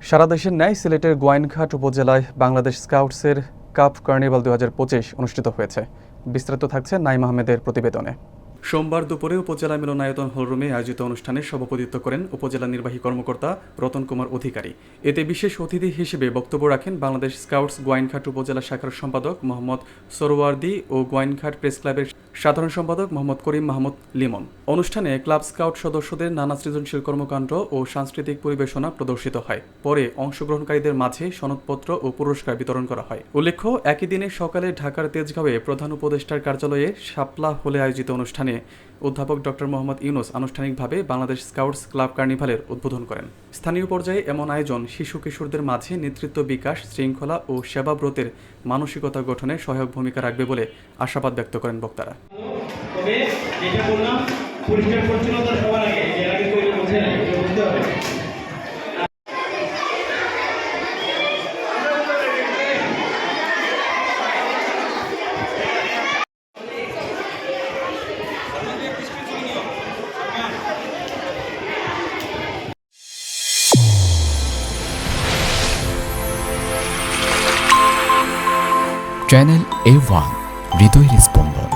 সারা দেশের ন্যায় সিলেটের গোয়াইনঘাট উপজেলায় বাংলাদেশ স্কাউটসের কাপ কার্নিভাল 2025 অনুষ্ঠিত হয়েছে। বিস্তারিত থাকছে নাইম আহমেদের প্রতিবেদনে। সোমবার দুপুরে উপজেলা মিলনায়তন হলরুমে আয়োজিত অনুষ্ঠানে সভাপতিত্ব করেন উপজেলা নির্বাহী কর্মকর্তা রতন কুমার অধিকারী। এতে বিশেষ অতিথি হিসেবে বক্তব্য রাখেন বাংলাদেশ স্কাউটস গোয়াইনঘাট উপজেলা শাখার সম্পাদক মোহাম্মদ সরোয়ার্দী ও গোয়াইনঘাট প্রেস ক্লাবের সাধারণ সম্পাদক মোহাম্মদ করিম মাহমুদ লিমন। অনুষ্ঠানে ক্লাব স্কাউট সদস্যদের নানা সৃজনশীল কর্মকাণ্ড ও সাংস্কৃতিক পরিবেশনা প্রদর্শিত হয়। পরে অংশগ্রহণকারীদের মাঝে সনদপত্র ও পুরস্কার বিতরণ করা হয়। উল্লেখ্য, একই দিনে সকালে ঢাকার তেজগাঁওয়ে প্রধান উপদেষ্টার কার্যালয়ে শাপলা হলে আয়োজিত অনুষ্ঠানে অধ্যাপক ডক্টর মোহাম্মদ ইউনুস আনুষ্ঠানিকভাবে বাংলাদেশ স্কাউটস ক্লাব কার্নিভালের উদ্বোধন করেন। স্থানীয় পর্যায়ে এমন আয়োজন শিশু কিশোরদের মাঝে নেতৃত্ব বিকাশ, শৃঙ্খলা ও সেবাব্রতের মানসিকতা গঠনে সহায়ক ভূমিকা রাখবে বলে আশাবাদ ব্যক্ত করেন বক্তারা। চ্যানেল A1 হৃদয়ের স্পন্দন।